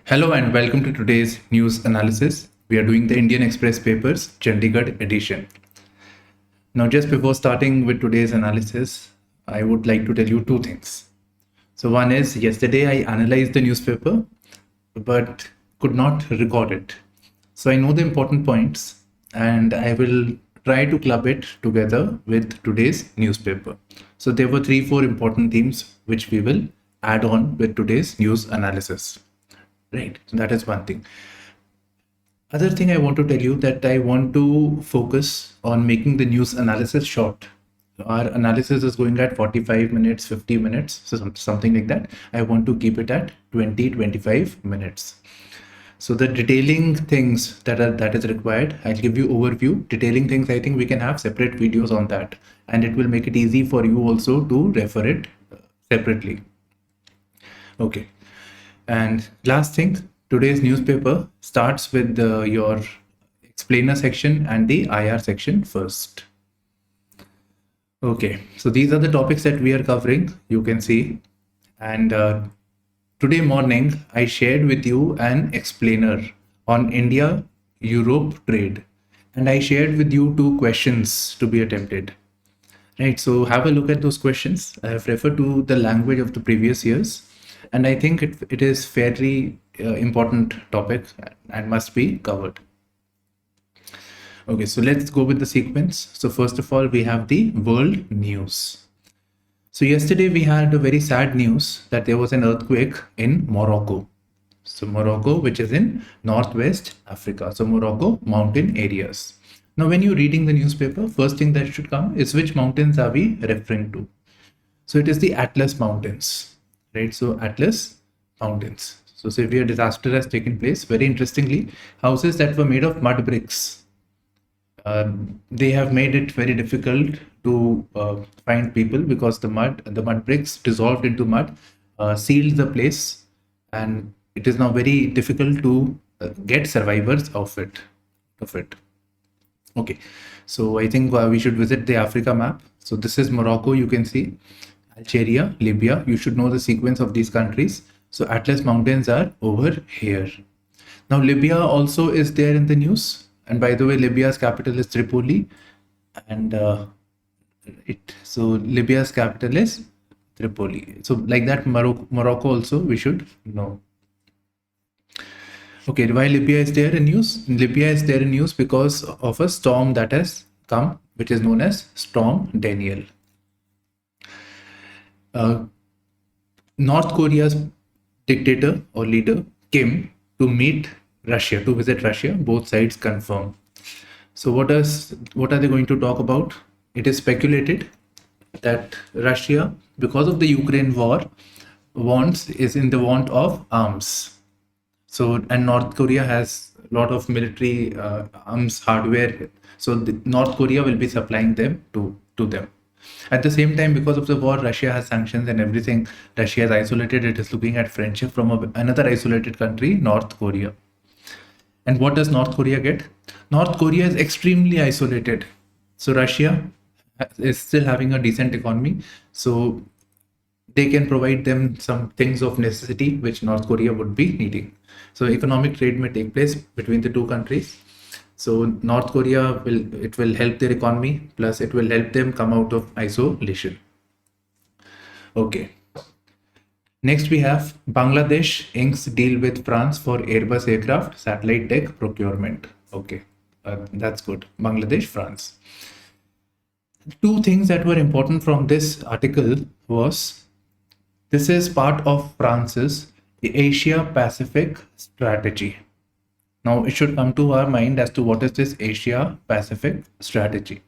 Hello and welcome to today's news analysis. We are doing the Indian Express papers, Chandigarh edition. Now, just before starting with today's analysis, I would like to tell you two things. So, one is yesterday I analyzed the newspaper but could not record it. So, I know the important points and I will try to club it together with today's newspaper. So, there were 3-4 important themes which we will add on with today's news analysis. Right, so that is one thing. Other thing I want to tell you that I want to focus on making the news analysis short. Our analysis is going at 45 minutes, 50 minutes, so something like that. I want to keep it at 20-25 minutes. So the detailing things that is required, I'll give you overview. Detailing things, I think we can have separate videos on that, and it will make it easy for you also to refer it separately. Okay. And last thing, today's newspaper starts with your explainer section and the IR section first. Okay, so these are the topics that we are covering, you can see. And today morning, I shared with you an explainer on India-Europe trade. And I shared with you 2 questions to be attempted. Right, so have a look at those questions. I have referred to the language of the previous years. And I think it is fairly important topic and must be covered. Okay, so let's go with the sequence. So first of all, we have the world news. So yesterday we had a very sad news that there was an earthquake in Morocco. So Morocco, which is in Northwest Africa. So Morocco mountain areas. Now, when you're reading the newspaper, first thing that should come is which mountains are we referring to? So it is the Atlas Mountains. Right, so Atlas Mountains. So severe disaster has taken place. Very interestingly, houses that were made of mud bricks, they have made it very difficult to find people because the mud bricks dissolved into mud, sealed the place, and it is now very difficult to get survivors of it. Okay, so I think we should visit the Africa map. So this is Morocco, you can see. Algeria, Libya, you should know the sequence of these countries. So Atlas Mountains are over here. Now Libya also is there in the news. And by the way, Libya's capital is Tripoli. And so Libya's capital is Tripoli. So like that, Morocco also we should know. Okay, why Libya is there in news? Libya is there in news because of a storm that has come, which is known as Storm Daniel. North Korea's dictator or leader came to visit Russia. Both sides confirm. So what are they going to talk about? It is speculated that Russia, because of the Ukraine war, is in the want of arms. So, and North Korea has a lot of military arms hardware. So North Korea will be supplying them to them. At the same time, because of the war, Russia has sanctions and everything. Russia is isolated. It is looking at friendship from another isolated country, North Korea. And what does North Korea get? North Korea is extremely isolated. So Russia is still having a decent economy. So they can provide them some things of necessity, which North Korea would be needing. So economic trade may take place between the two countries. So North Korea will help their economy, plus it will help them come out of isolation. Okay. Next we have Bangladesh inks deal with France for Airbus aircraft satellite tech procurement. Okay, that's good. Bangladesh, France. 2 things that were important from this article was this is part of France's Asia Pacific strategy. Now, it should come to our mind as to what is this Asia Pacific strategy.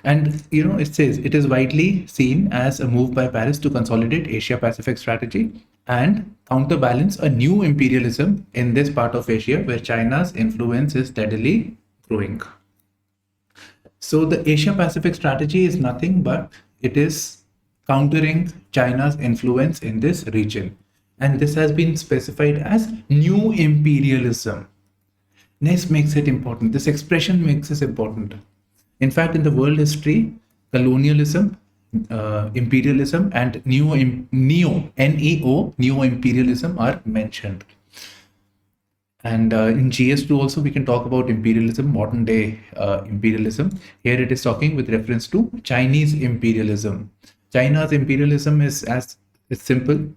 And, it says it is widely seen as a move by Paris to consolidate Asia Pacific strategy and counterbalance a new imperialism in this part of Asia where China's influence is steadily growing. So the Asia Pacific strategy is nothing but it is countering China's influence in this region. And this has been specified as new imperialism. This makes it important. This expression makes it important. In fact, in the world history, colonialism, imperialism, and neo-imperialism are mentioned. And in GS2 also we can talk about imperialism, modern day imperialism. Here it is talking with reference to Chinese imperialism. China's imperialism is as it's simple.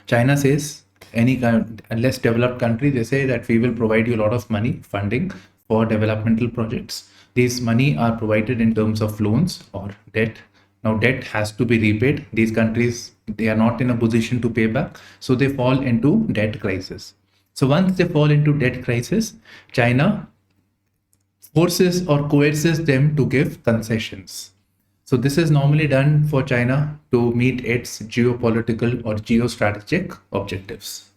China says any less developed country, they say that we will provide you a lot of money, funding for developmental projects. These money are provided in terms of loans or debt. Now debt has to be repaid. These countries, they are not in a position to pay back, so they fall into debt crisis. So once they fall into debt crisis, China forces or coerces them to give concessions. So this is normally done for China to meet its geopolitical or geostrategic objectives.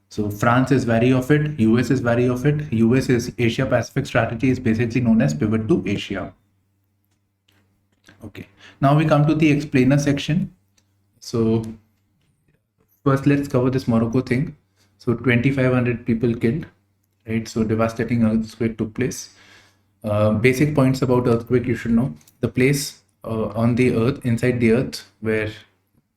So France is wary of it, US is wary of it. US is Asia Pacific strategy is basically known as pivot to Asia. Okay, now we come to the explainer section. So first let's cover this Morocco thing. So 2,500 people killed, right? So devastating earthquake took place. Basic points about earthquake you should know. The place on the earth, inside the earth, where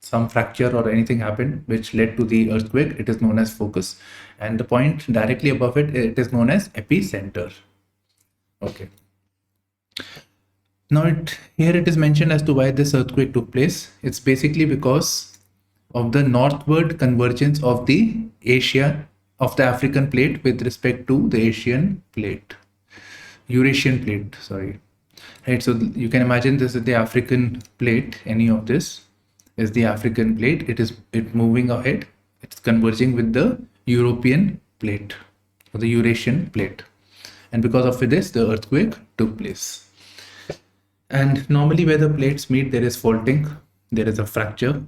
some fracture or anything happened which led to the earthquake, it is known as focus. And the point directly above it, it is known as epicenter. Okay. Now here it is mentioned as to why this earthquake took place. It's basically because of the northward convergence of the African plate with respect to the Eurasian plate, sorry. Right, so you can imagine this is the African plate, any of this is the African plate. It moving ahead, it's converging with the European plate or the Eurasian plate. And because of this, the earthquake took place. And normally where the plates meet, there is faulting, there is a fracture,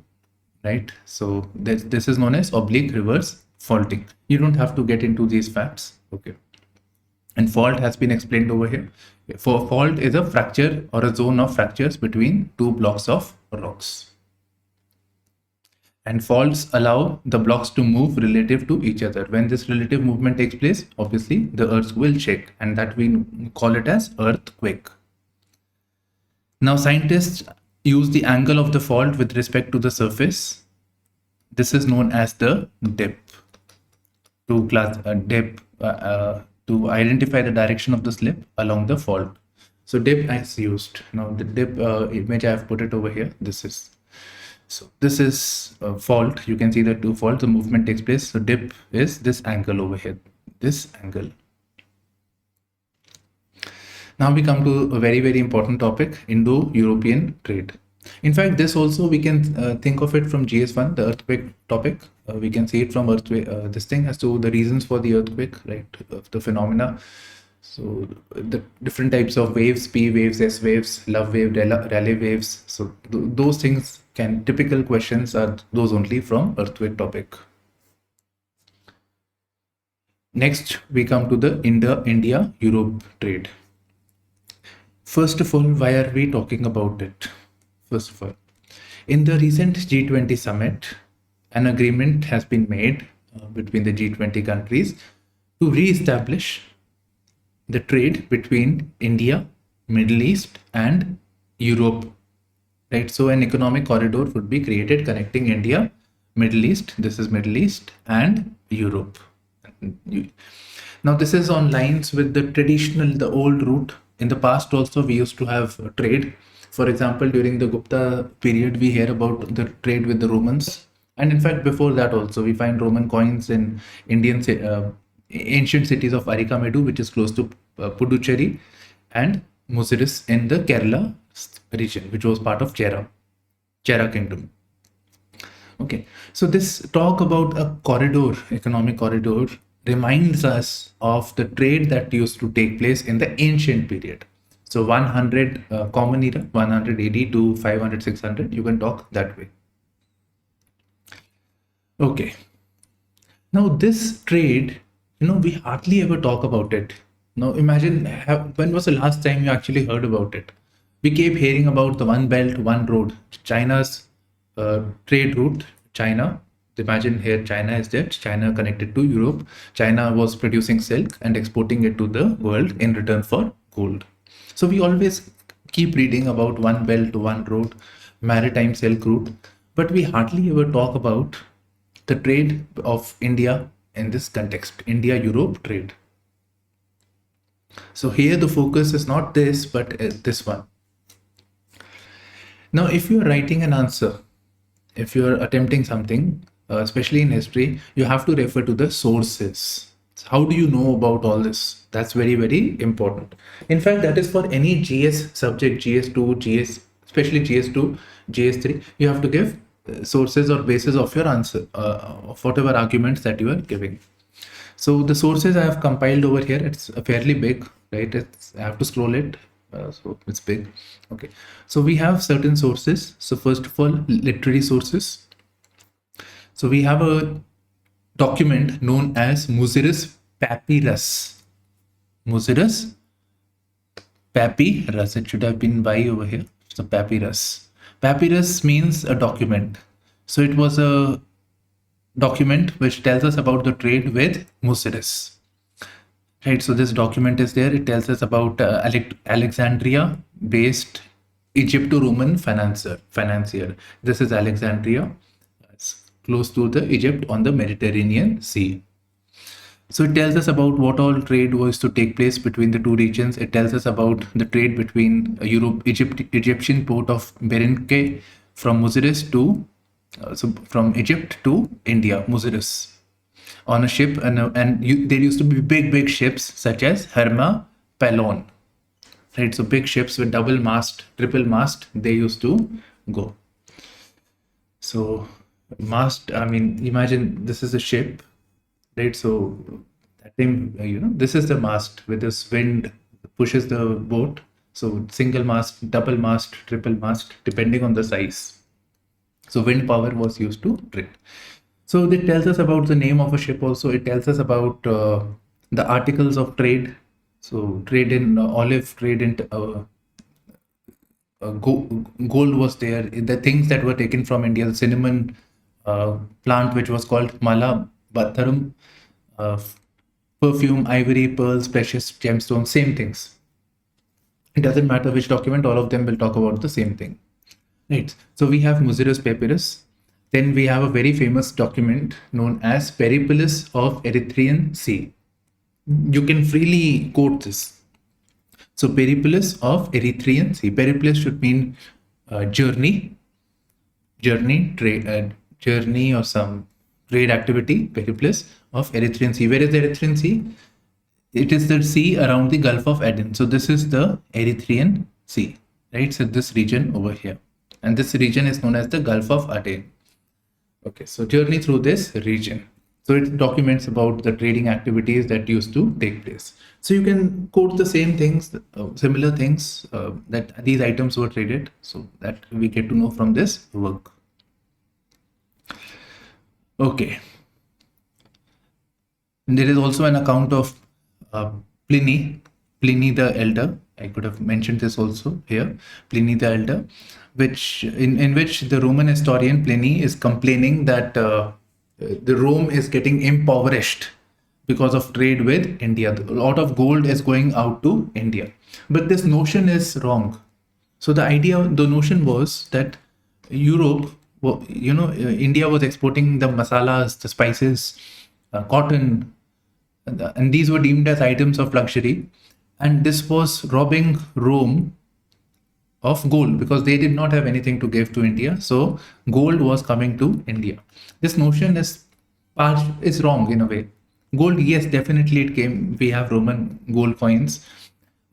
right? So this is known as oblique reverse faulting. You don't have to get into these facts, okay? And fault has been explained over here. For fault is a fracture or a zone of fractures between two blocks of rocks. And faults allow the blocks to move relative to each other. When this relative movement takes place, obviously the earth will shake, and that we call it as earthquake. Now scientists use the angle of the fault with respect to the surface. This is known as the dip. To identify the direction of the slip along the fault. So dip is used. Now the dip image I have put it over here. This is fault. You can see the two faults. The movement takes place. So dip is this angle over here. This angle. Now we come to a very, very important topic, Indo-European trade. In fact, this also we can think of it from GS1, the earthquake topic. We can see it from earthquake, this thing as to the reasons for the earthquake, right? The phenomena. So the different types of waves, P waves, S waves, love wave, Rayleigh waves. So those things typical questions are those only from earthquake topic. Next, we come to the India-Europe trade. First of all, why are we talking about it? First of all, in the recent G20 summit, an agreement has been made between the G20 countries to re-establish the trade between India, Middle East, and Europe. Right? So an economic corridor would be created connecting India, Middle East, this is Middle East, and Europe. Now this is on lines with the old route. In the past also we used to have trade. For example, during the Gupta period, we hear about the trade with the Romans. And in fact, before that also, we find Roman coins in ancient cities of Arikamedu, which is close to Puducherry, and Muziris in the Kerala region, which was part of Chera kingdom. Okay, so this talk about a corridor, economic corridor, reminds us of the trade that used to take place in the ancient period. So 100 common era, 100 AD to 500, 600, you can talk that way. Okay. Now this trade, we hardly ever talk about it. Now imagine when was the last time you actually heard about it? We keep hearing about the one belt, one road, China's trade route, China. Imagine here China is there, China connected to Europe. China was producing silk and exporting it to the world in return for gold. So we always keep reading about one belt, one road, maritime silk route, but we hardly ever talk about the trade of India in this context, India-Europe trade. So here the focus is not this, but this one. Now, if you're writing an answer, if you're attempting something, especially in history, you have to refer to the sources. How do you know about all this? That's very, very important. In fact, that is for any GS subject, GS2, GS, especially GS2, GS3, you have to give sources or basis of your answer, of whatever arguments that you are giving. So the sources I have compiled over here, it's fairly big, right? I have to scroll it. So it's big. Okay. So we have certain sources. So first of all, literary sources. So we have a document known as Muziris Papyrus. Muziris Papyrus. It should have been Y over here. So papyrus. Papyrus means a document. So it was a document which tells us about the trade with Muziris. Right, so this document is there. It tells us about Alexandria-based Egypto-Roman financier. This is Alexandria. It's close to the Egypt on the Mediterranean Sea. So it tells us about what all trade was to take place between the two regions. It tells us about the trade between Egyptian port of Berinke from Muziris to from Egypt to India, Muziris, on a ship, and there used to be big ships such as Herma Palon, right? So big ships with double mast, triple mast, they used to go. So mast, I mean, imagine this is a ship, right? So that time, this is the mast with this wind pushes the boat. So single mast, double mast, triple mast, depending on the size. So wind power was used to trade. So it tells us about the name of a ship also. It tells us about the articles of trade. So trade in olive, trade in gold was there. The things that were taken from India, the cinnamon plant which was called Mala Batharam, perfume, ivory, pearls, precious gemstones, same things. It doesn't matter which document, all of them will talk about the same thing. Right. So we have Muziris Papyrus. Then we have a very famous document known as Periplus of Erythraean Sea. You can freely quote this. So Periplus of Erythraean Sea. Periplus should mean journey, trade, journey or some trade activity. Periplus of Erythraean Sea. Where is the Erythraean Sea? It is the sea around the Gulf of Aden. So this is the Erythraean Sea, right? So this region over here. And this region is known as the Gulf of Aden. Okay, so journey through this region. So it documents about the trading activities that used to take place. So you can quote the same things, similar things that these items were traded. So that we get to know from this work. Okay. And there is also an account of Pliny the Elder. I could have mentioned this also here. Pliny the Elder, which in which the Roman historian Pliny is complaining that the Rome is getting impoverished because of trade with India. A lot of gold is going out to India, but this notion is wrong. So the notion was that Europe, India was exporting the masalas, the spices, cotton, and these were deemed as items of luxury, and this was robbing Rome of gold because they did not have anything to give to India. So gold was coming to India. This notion is wrong in a way. Gold, yes, definitely it came. We have Roman gold coins.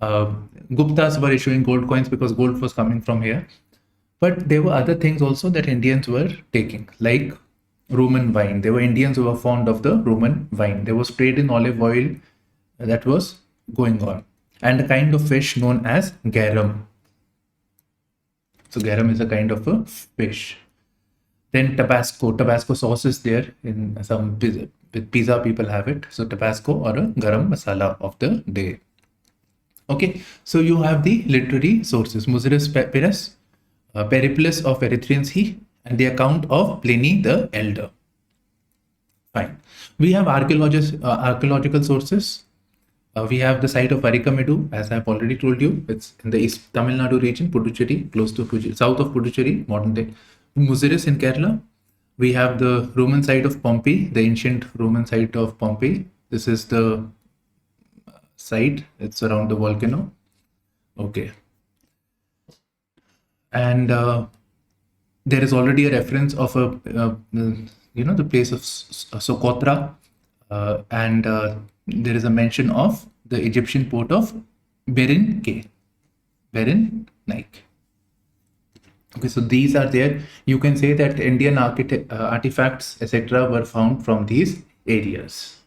Guptas were issuing gold coins because gold was coming from here. But there were other things also that Indians were taking, like Roman wine. There were Indians who were fond of the Roman wine. There was trade in olive oil that was going on, and a kind of fish known as garum. So garum is a kind of a fish. Then Tabasco sauce is there in some with pizza people have it. So Tabasco or a garam masala of the day. Okay, so you have the literary sources: Muziris Papyrus, Periplus of Erythraean Sea, and the account of Pliny the Elder. Fine. We have archaeological sources. We have the site of Arikamedu, as I have already told you. It's in the East Tamil Nadu region, Puducherry, close to south of Puducherry, modern day. Muziris in Kerala, We have the Roman site of Pompeii, the ancient Roman site of Pompeii. This is the site. It's around the volcano. Okay. And there is already a reference of the place of Socotra, and there is a mention of the Egyptian port of Berenike. Okay, so these are there. You can say that Indian artifacts, etc., were found from these areas,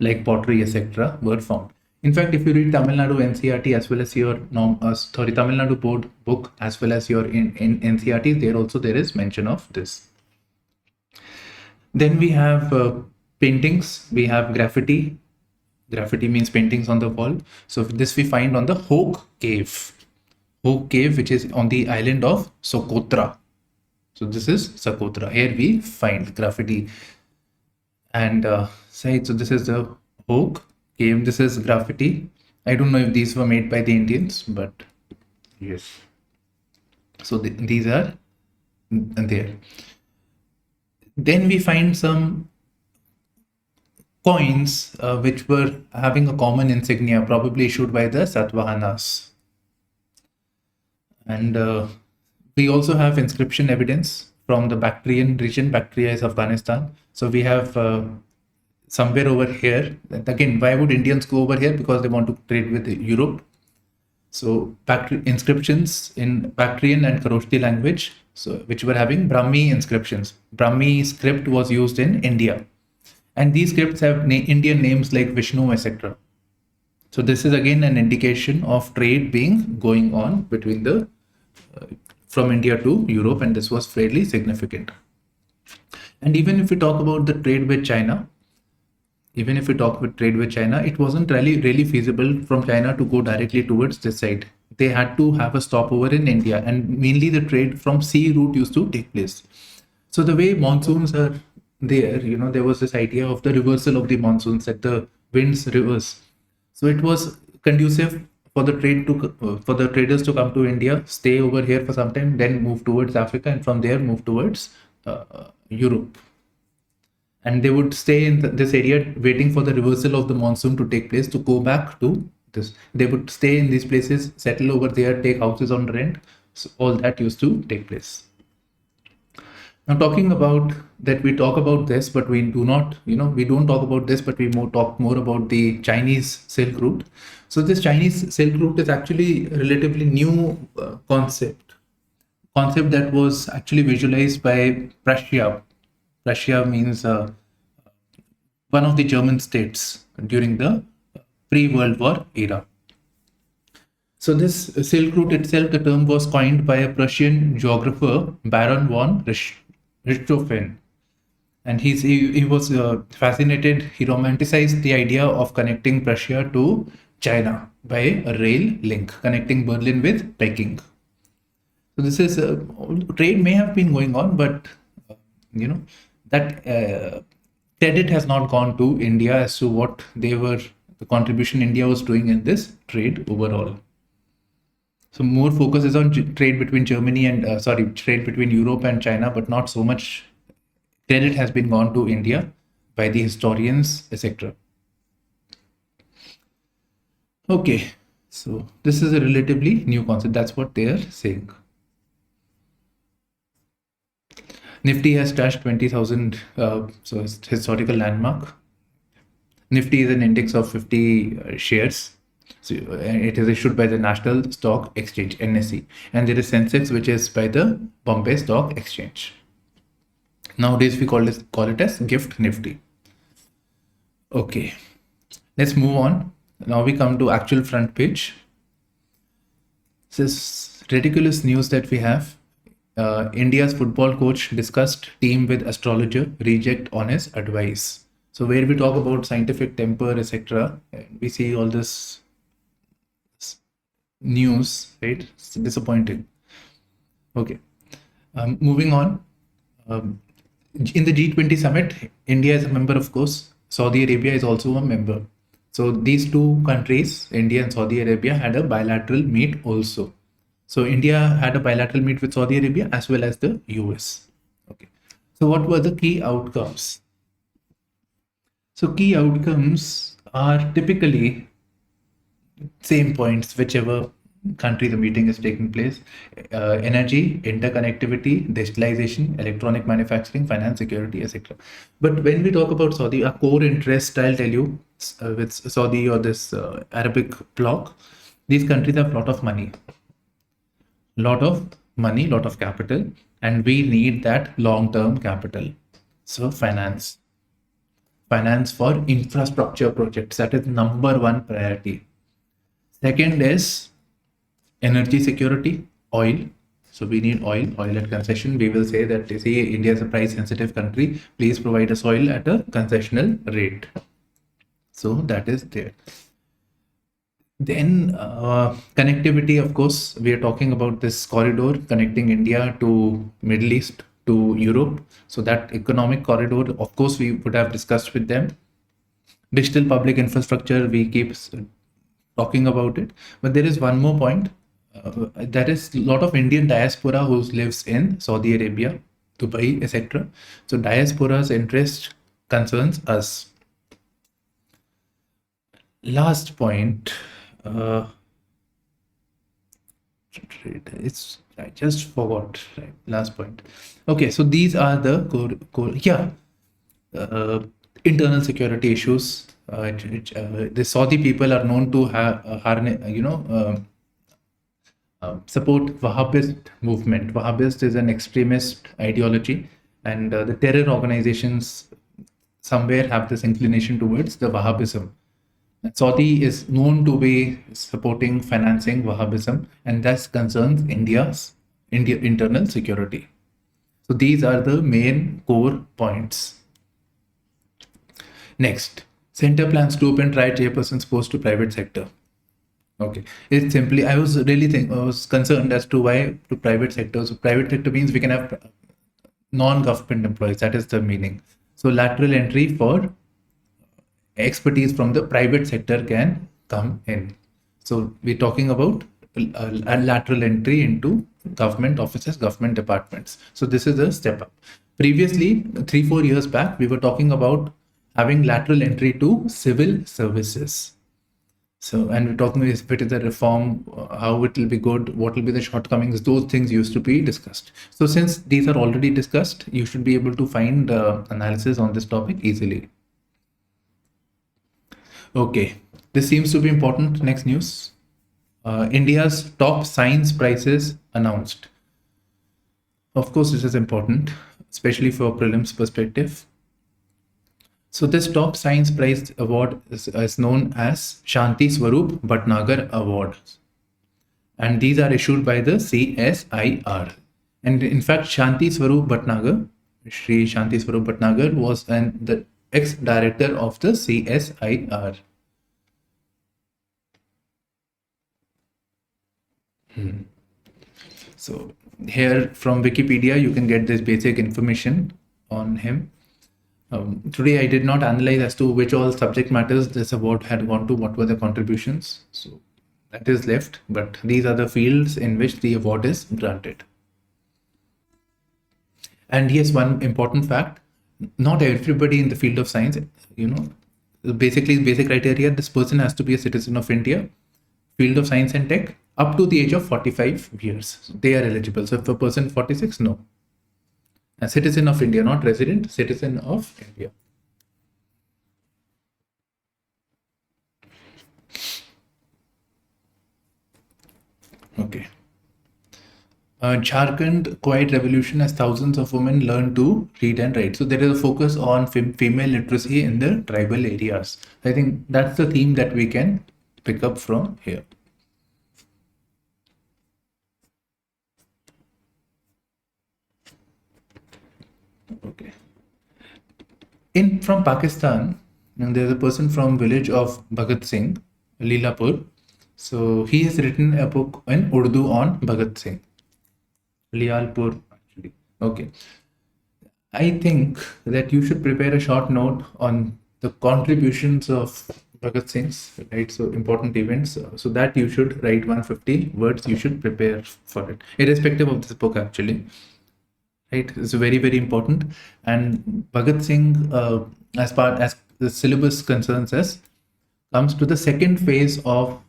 like pottery, etc., were found. In fact, if you read Tamil Nadu NCERT as well as your Tamil Nadu board book as well as your in NCERT, there is mention of this. Then we have paintings. We have graffiti. Graffiti means paintings on the wall. So this we find on the Hoke Cave. Hoke Cave, which is on the island of Socotra. So this is Socotra. Here we find graffiti and site. So this is the Hoke Cave. This is graffiti. I don't know if these were made by the Indians, but yes. So these are there. Then we find some coins which were having a common insignia, probably issued by the Satavahanas. And we also have inscription evidence from the Bactrian region. Bactria is Afghanistan. So we have somewhere over here. Again, why would Indians go over here? Because they want to trade with Europe. So inscriptions in Bactrian and Kharosthi language, so which were having Brahmi inscriptions. Brahmi script was used in India. And these scripts have Indian names like Vishnu, etc. So this is again an indication of trade going on between the from India to Europe, and this was fairly significant. And even if we talk about the trade with China, it wasn't really feasible from China to go directly towards this side. They had to have a stopover in India, and mainly the trade from sea route used to take place. So the way monsoons are there, there was this idea of the reversal of the monsoons, that the winds reverse. So it was conducive for the traders to come to India, stay over here for some time, then move towards Africa, and from there move towards Europe. And they would stay in this area waiting for the reversal of the monsoon to take place to go back to this. They would stay in these places, settle over there, take houses on rent. So all that used to take place. Now, talking about that, we talk about this, but we do not, we don't talk about this, but we talk more about the Chinese Silk Route. So this Chinese Silk Route is actually a relatively new concept that was actually visualized by Prussia. Prussia means one of the German states during the pre-World War era. So this Silk Route itself, the term was coined by a Prussian geographer, Baron von Richthofen. And he was fascinated. He romanticized the idea of connecting Prussia to China by a rail link, connecting Berlin with Peking. So this is trade may have been going on, but that credit has not gone to India as to what the contribution India was doing in this trade overall. So more focus is on trade between trade between Europe and China, but not so much credit has been gone to India by the historians, etc. Okay, so this is a relatively new concept. That's what they are saying. Nifty has touched 20,000, so it's historical landmark. Nifty is an index of 50 shares. So it is issued by the National Stock Exchange, NSE, and there is Sensex, which is by the Bombay Stock Exchange. Nowadays we call it as Gift Nifty. Okay, let's move on. Now we come to actual front page. This is ridiculous news that we have. India's football coach discussed team with astrologer, reject on his advice. So where we talk about scientific temper, etc., we see all this news, right? It's disappointing. Okay, moving on. In the G20 summit, India is a member, of course. Saudi Arabia is also a member. So these two countries, India and Saudi Arabia, had a bilateral meet also. So India had a bilateral meet with Saudi Arabia as well as the US. Okay. So what were the key outcomes? So key outcomes are typically same points, whichever country the meeting is taking place: energy, interconnectivity, digitalization, electronic manufacturing, finance, security, etc. But when we talk about Saudi, our core interest, I'll tell you, with Saudi or this Arabic bloc, these countries have a lot of money, lot of capital, and we need that long-term capital. So finance for infrastructure projects, that is number one priority. Second is energy security, oil. So we need oil at concession. We will say that, you see, India is a price sensitive country. Please provide us oil at a concessional rate. So that is there. Then connectivity, of course, we are talking about this corridor connecting India to Middle East to Europe. So that economic corridor, of course, we would have discussed with them. Digital public infrastructure, we keep talking about it. But there is one more point. There is a lot of Indian diaspora who lives in Saudi Arabia, Dubai, etc. So diaspora's interest concerns us. Last point. I just forgot. Right, last point. Okay, so these are the core. Yeah, internal security issues. The Saudi people are known to have support Wahhabist movement. Wahhabist is an extremist ideology, and the terror organizations somewhere have this inclination towards the Wahhabism. Saudi is known to be supporting, financing Wahhabism, and that concerns India's internal security. So these are the main core points. Next, center plans to open try chairperson's post to private sector. Okay, it's simply, I was concerned as to why to private sector. So private sector means we can have non-government employees. That is the meaning. So lateral entry for expertise from the private sector can come in. So we're talking about a lateral entry into government offices, government departments. So this is a step up. Previously, 3-4 years back, we were talking about having lateral entry to civil services. So, and we're talking if it is a reform, how it will be good, what will be the shortcomings, those things used to be discussed. So since these are already discussed, you should be able to find analysis on this topic easily. Okay, this seems to be important. Next news. India's top science prizes announced. Of course, this is important, especially for prelims perspective. So this top science prize award is known as Shanti Swarup Bhatnagar Award. And these are issued by the CSIR. And in fact, Shanti Swarup Bhatnagar, Shri Shanti Swarup Bhatnagar was the ex-director of the CSIR. So here from Wikipedia, you can get this basic information on him. Today, I did not analyze as to which all subject matters this award had gone to, what were the contributions. So that is left, but these are the fields in which the award is granted. And yes, one important fact, not everybody in the field of science, basically basic criteria, this person has to be a citizen of India, field of science and tech, up to the age of 45 years. So they are eligible. So if a person 46, no. A citizen of India, not resident, citizen of India. Okay. Jharkhand Quiet Revolution as thousands of women learn to read and write. So there is a focus on female literacy in the tribal areas. I think that's the theme that we can pick up from here. Okay. From Pakistan, and there's a person from village of Bhagat Singh, Leelapur. So he has written a book in Urdu on Bhagat Singh. Lialpur, actually. Okay. I think that you should prepare a short note on the contributions of Bhagat Singh's, right? So important events. So that you should write 150 words. You should prepare for it, irrespective of this book, actually. right? It's very, very important. And Bhagat Singh, as the syllabus concerns us, comes to the second phase of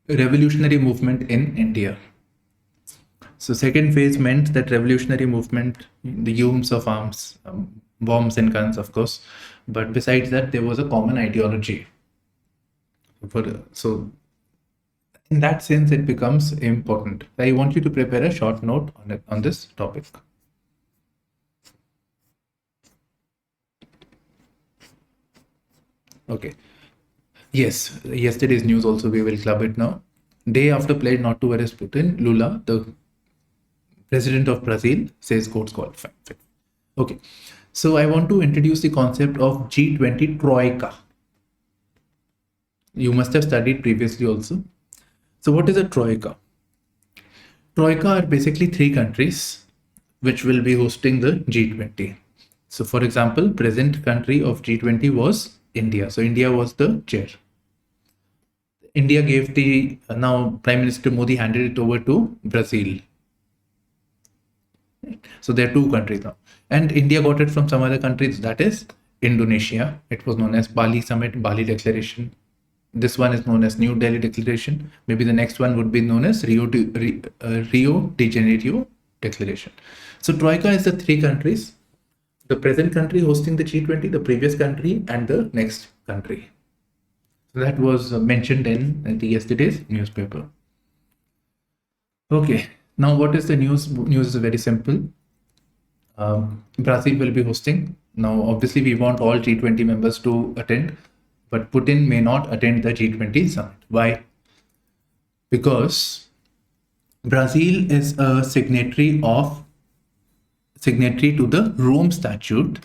revolutionary movement in India. So second phase meant that revolutionary movement, the use of arms, bombs and guns, of course. But besides that, there was a common ideology. So in that sense, it becomes important. I want you to prepare a short note on this topic. Okay. Yes, yesterday's news also, we will club it now. Day after pledge not to arrest Putin, Lula, the president of Brazil, says courts qualified. Okay. So I want to introduce the concept of G20 Troika. You must have studied previously also. So what is a Troika? Troika are basically three countries which will be hosting the G20. So for example, present country of G20 was India. So India was the chair. India gave the, now Prime Minister Modi handed it over to Brazil. So there are two countries now. And India got it from some other countries, that is Indonesia. It was known as Bali Summit, Bali Declaration. This one is known as New Delhi Declaration. Maybe the next one would be known as Rio de Janeiro Declaration. So Troika is the three countries. The present country hosting the G20, the previous country, and the next country. So that was mentioned in yesterday's newspaper. Okay, now what is the news? News is very simple. Brazil will be hosting. Now, obviously, we want all G20 members to attend, but Putin may not attend the G20 summit. Why? Because Brazil is a signatory to the Rome Statute,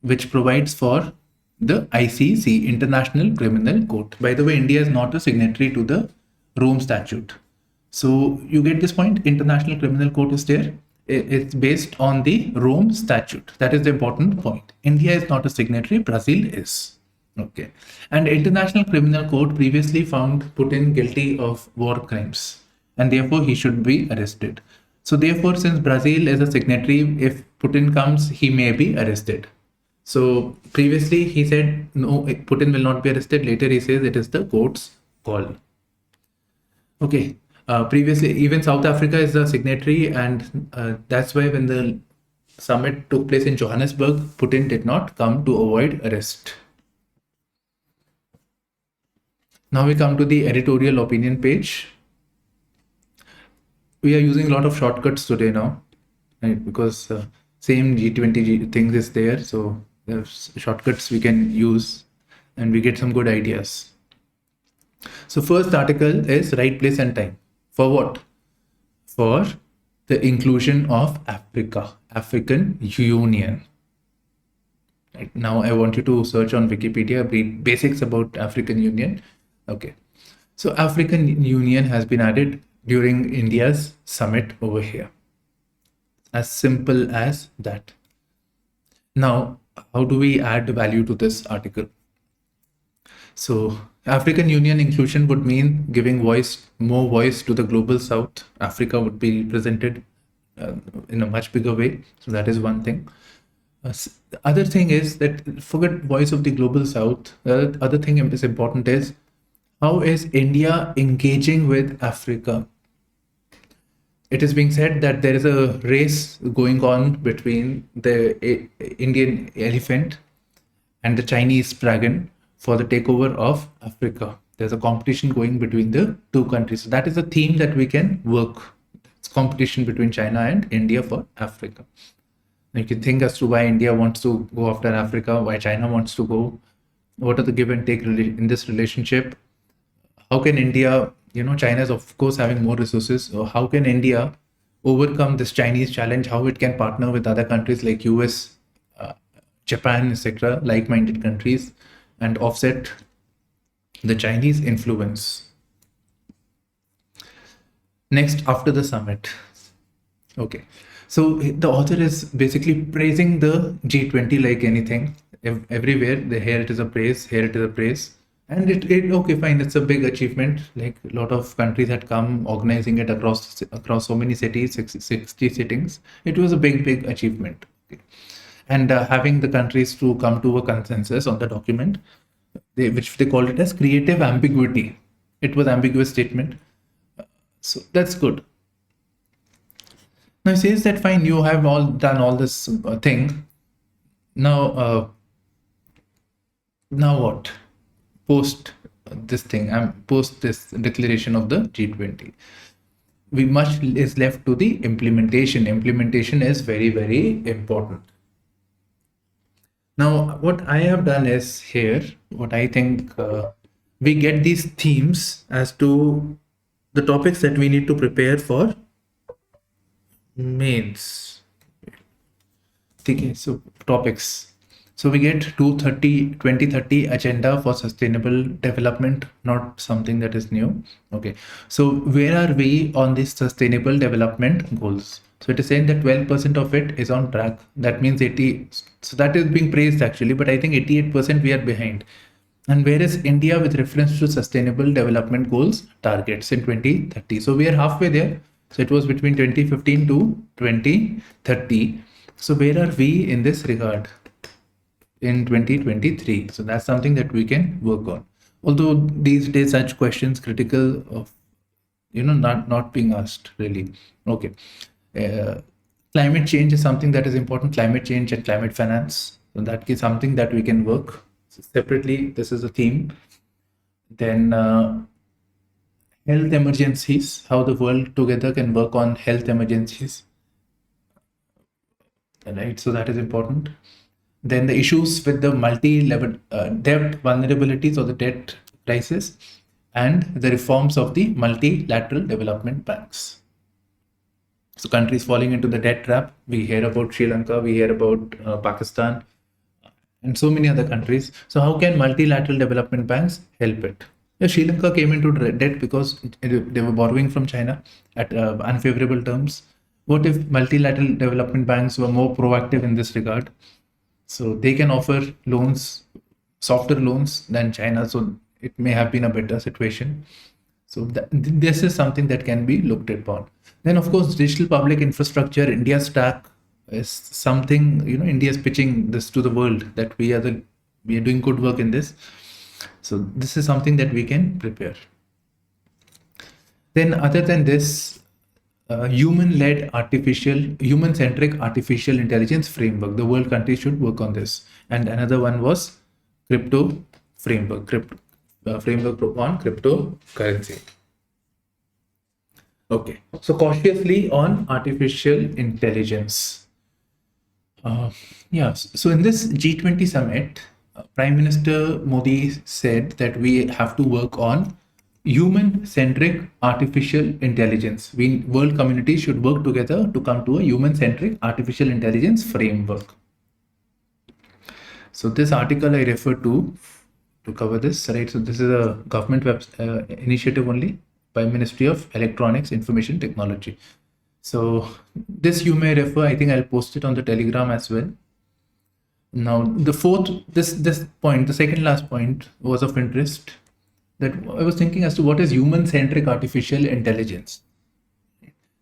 which provides for the ICC, International Criminal Court. By the way, India is not a signatory to the Rome Statute. So you get this point. International Criminal Court is there. It's based on the Rome Statute. That is the important point. India is not a signatory. Brazil is. Okay. And International Criminal Court previously found Putin guilty of war crimes, and therefore he should be arrested. So therefore, since Brazil is a signatory, if Putin comes, he may be arrested. So previously he said, no, Putin will not be arrested. Later he says it is the court's call. Okay. Previously, even South Africa is a signatory, and that's why when the summit took place in Johannesburg, Putin did not come to avoid arrest. Now we come to the editorial opinion page. We are using a lot of shortcuts today now, right? Because same G20 things is there, so there's shortcuts we can use, and we get some good ideas. So first article is right place and time. For what? For the inclusion of Africa, African Union. Right. Now I want you to search on Wikipedia, read basics about African Union. Okay. So African Union has been added during India's summit over here. As simple as that. Now, how do we add value to this article? So African Union inclusion would mean giving more voice to the global South. Africa would be represented in a much bigger way. So that is one thing. The other thing is that forget voice of the global South. The other thing is important is how is India engaging with Africa? It is being said that there is a race going on between the Indian elephant and the Chinese dragon for the takeover of Africa. There's a competition going between the two countries. So that is a theme that we can work. It's competition between China and India for Africa. You can think as to why India wants to go after Africa, why China wants to go. What are the give and take in this relationship? How can India, China is of course having more resources. So how can India overcome this Chinese challenge? How it can partner with other countries like US, Japan, etc., like-minded countries, and offset the Chinese influence. Next, after the summit. Okay. So the author is basically praising the G20 like anything. Everywhere, here it is a praise, here it is a praise. And it okay, fine. It's a big achievement. Like a lot of countries had come organizing it across so many cities, 60 sittings. It was a big achievement. Okay. And having the countries to come to a consensus on the document, which they called it as creative ambiguity. It was ambiguous statement. So that's good. Now it says that fine, you have all done all this thing. Now what? Post this thing, post this declaration of the G20, we much is left to the implementation. Implementation is very important. Now, what I have done is here, what I think we get these themes as to the topics that we need to prepare for mains. Okay, so topics. So we get 2030 agenda for sustainable development, not something that is new. Okay, so where are we on this sustainable development goals? So it is saying that 12% of it is on track. That means 80. So that is being praised actually, but I think 88% we are behind. And where is India with reference to sustainable development goals targets in 2030? So we are halfway there. So it was between 2015 to 2030. So where are we in this regard in 2023? So that's something that we can work on. Although these days such questions critical of not being asked really. Okay. Climate change is something that is important. Climate change and climate finance. So that is something that we can work separately. This is a theme. Then health emergencies, how the world together can work on health emergencies. Right, so that is important. Then the issues with the multi-level debt vulnerabilities or the debt crisis, and the reforms of the multilateral development banks. So countries falling into the debt trap. We hear about Sri Lanka, we hear about Pakistan, and so many other countries. So how can multilateral development banks help it? Sri Lanka came into debt because they were borrowing from China at unfavorable terms. What if multilateral development banks were more proactive in this regard? So they can offer loans, softer loans than China. So it may have been a better situation. So this is something that can be looked upon. Then of course, digital public infrastructure, India stack is something, India is pitching this to the world that we are doing good work in this. So this is something that we can prepare. Then other than this, human-centric artificial intelligence framework. The world countries should work on this. And another one was crypto framework, framework on cryptocurrency. Okay, so cautiously on artificial intelligence. Yes, so in this G20 summit, Prime Minister Modi said that we have to work on human-centric artificial intelligence. World community should work together to come to a human-centric artificial intelligence framework. So this article I refer to cover this, right? So this is a government initiative only by Ministry of Electronics, Information Technology. So this you may refer. I think I'll post it on the Telegram as well. Now the fourth, this point, the second last point was of interest. That I was thinking as to what is human-centric artificial intelligence.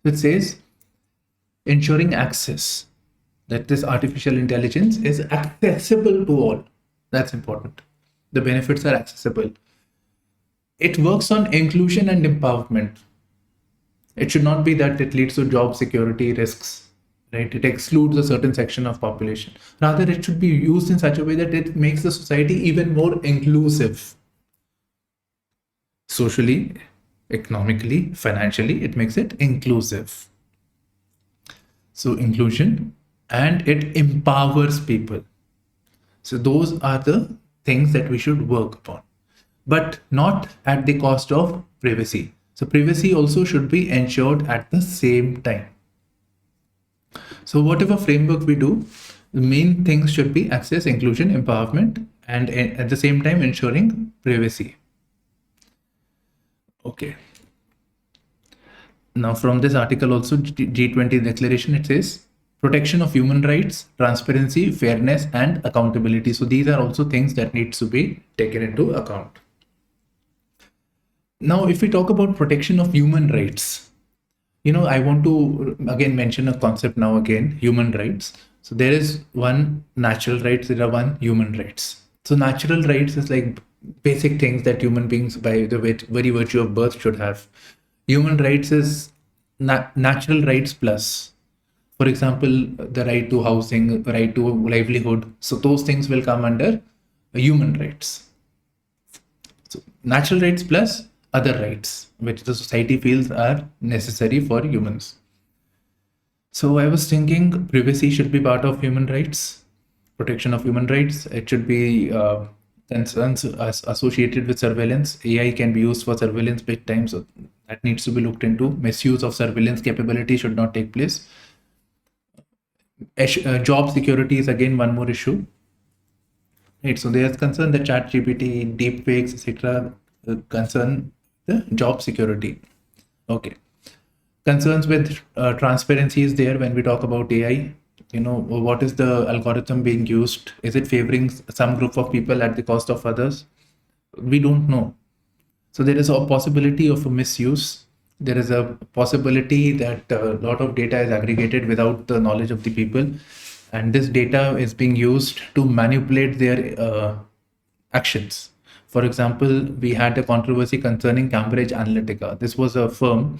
It says ensuring access, that this artificial intelligence is accessible to all. That's important. The benefits are accessible. It works on inclusion and empowerment. It should not be that it leads to job security risks, right? It excludes a certain section of population. Rather, it should be used in such a way that it makes the society even more inclusive. Socially, economically, financially, it makes it inclusive. So inclusion, and it empowers people. So those are the things that we should work upon, but not at the cost of privacy. So privacy also should be ensured at the same time. So whatever framework we do, the main things should be access, inclusion, empowerment, and at the same time ensuring privacy. Okay. Now from this article also, G20 declaration, it says protection of human rights, transparency, fairness, and accountability. So these are also things that needs to be taken into account. Now, if we talk about protection of human rights, I want to again mention a concept now again, human rights. So there is one natural rights, there are one human rights. So natural rights is like basic things that human beings by the very virtue of birth should have. Human rights is natural rights plus. For example, the right to housing, right to livelihood. So those things will come under human rights. So natural rights plus other rights, which the society feels are necessary for humans. So I was thinking privacy should be part of human rights, protection of human rights. It should be concerns associated with surveillance. AI can be used for surveillance big time, so that needs to be looked into. Misuse of surveillance capability should not take place. Job security is again one more issue. Right, so there's concern that chat GPT, deepfakes, etc. Concern the job security. Okay. Concerns with transparency is there when we talk about AI. What is the algorithm being used? Is it favoring some group of people at the cost of others? We don't know. So there is a possibility of a misuse. There is a possibility that a lot of data is aggregated without the knowledge of the people, and this data is being used to manipulate their actions. For example, we had a controversy concerning Cambridge Analytica. This was a firm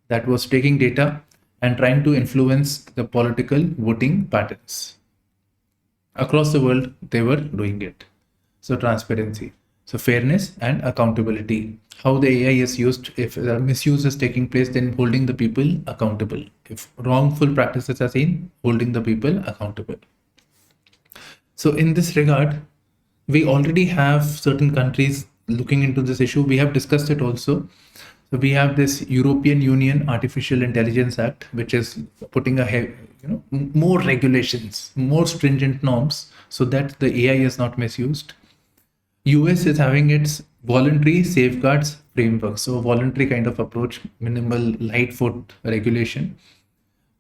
that was taking data and trying to influence the political voting patterns. Across the world, they were doing it. So transparency. So fairness and accountability. How the AI is used, if misuse is taking place, then holding the people accountable. If wrongful practices are seen, holding the people accountable. So in this regard, we already have certain countries looking into this issue. We have discussed it also. So we have this European Union Artificial Intelligence Act, which is putting more regulations, more stringent norms, so that the AI is not misused. US is having its voluntary safeguards framework, so voluntary kind of approach, minimal light foot regulation.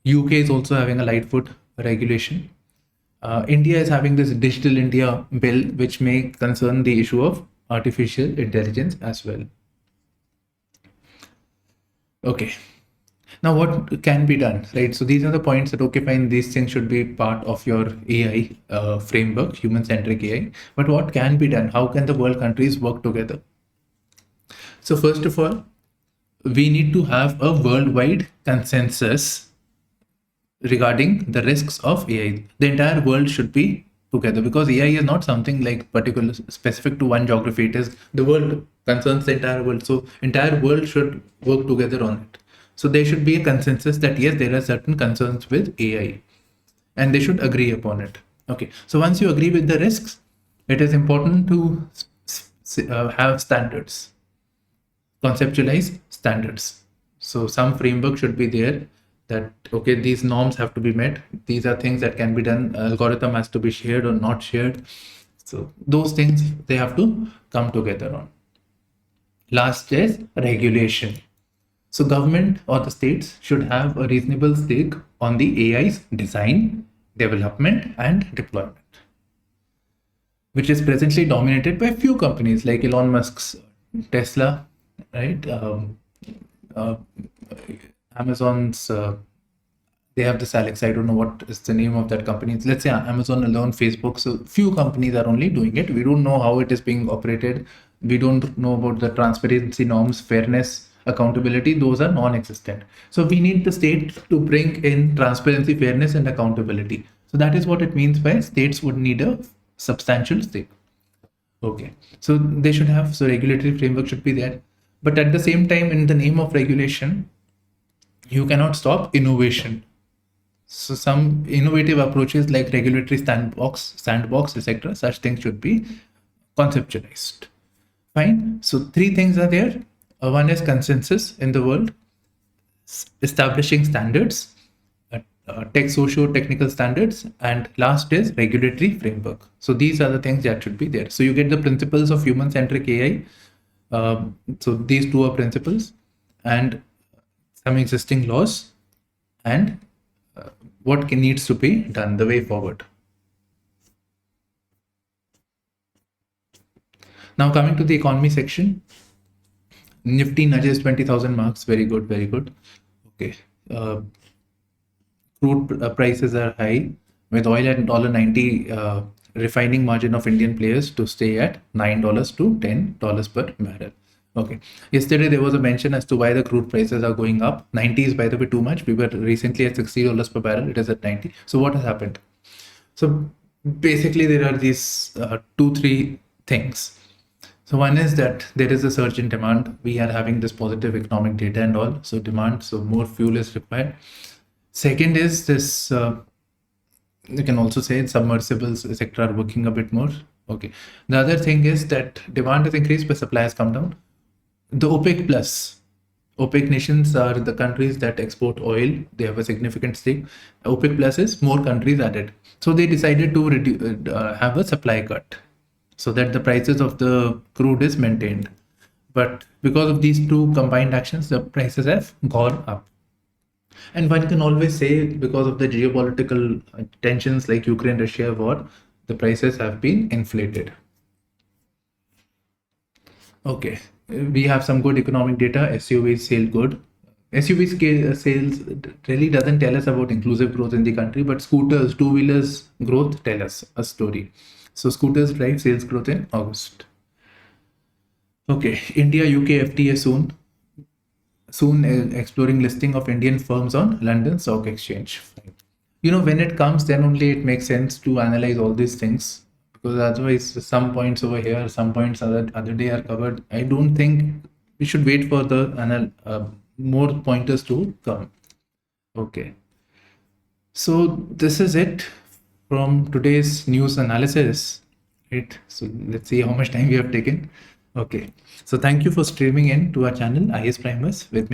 UK is also having a light foot regulation. India is having this Digital India bill, which may concern the issue of artificial intelligence as well. Okay. Now, what can be done, right? So these are the points that, okay, fine, these things should be part of your AI framework, human-centric AI. But what can be done? How can the world countries work together? So first of all, we need to have a worldwide consensus regarding the risks of AI. The entire world should be together, because AI is not something like particular specific to one geography. It is the world, concerns the entire world. So entire world should work together on it. So there should be a consensus that yes, there are certain concerns with AI, and they should agree upon it. Okay. So once you agree with the risks, it is important to have standards, conceptualize standards. So some framework should be there that, okay, these norms have to be met. These are things that can be done. Algorithm has to be shared or not shared. So those things, they have to come together on. Last is regulation. So government or the states should have a reasonable stake on the AI's design, development, and deployment, which is presently dominated by few companies like Elon Musk's Tesla, right? Amazon's, they have this Alex. I don't know what is the name of that company. Let's say Amazon alone, Facebook. So few companies are only doing it. We don't know how it is being operated. We don't know about the transparency norms, fairness, accountability. Those are non-existent. So we need the state to bring in transparency, fairness, and accountability. So that is what it means by states would need a substantial stake. Okay, so they should have, so regulatory framework should be there. But at the same time, in the name of regulation, you cannot stop innovation. So some innovative approaches like regulatory sandbox, etc., such things should be conceptualized. Fine. So three things are there. One is consensus in the world, establishing standards, socio-technical standards, and last is regulatory framework. So these are the things that should be there. So you get the principles of human-centric AI. So these two are principles, and some existing laws, and what needs to be done, the way forward. Now coming to the economy section, Nifty nudges 20,000 marks. Very good, very good. Okay. Crude prices are high with oil at $90. Refining margin of Indian players to stay at $9 to $10 per barrel. Okay. Yesterday there was a mention as to why the crude prices are going up. 90 is by the way too much. We were recently at $60 per barrel. It is at 90. So what has happened? So basically there are these two, three things. So one is that there is a surge in demand. We are having this positive economic data and all. So demand, so more fuel is required. Second is this, you can also say submersibles, etc. are working a bit more. Okay. The other thing is that demand has increased, but supply has come down. The OPEC plus, OPEC nations are the countries that export oil. They have a significant stake. OPEC plus is more countries added. So they decided to have a supply cut so that the prices of the crude is maintained. But because of these two combined actions, the prices have gone up. And one can always say because of the geopolitical tensions like Ukraine-Russia war, the prices have been inflated. Okay, we have some good economic data. SUVs sell good. SUV sales really doesn't tell us about inclusive growth in the country, but scooters, two-wheelers growth tell us a story. So scooters drive sales growth in August. Okay, India UK FTA soon. Soon exploring listing of Indian firms on London Stock Exchange. You know, when it comes, then only it makes sense to analyze all these things, because otherwise some points over here, some points other day are covered. I don't think we should wait for the more pointers to come. Okay. So this is it from today's news analysis. Right. So let's see how much time we have taken. Okay. So thank you for streaming in to our channel, IASPrimers, with me.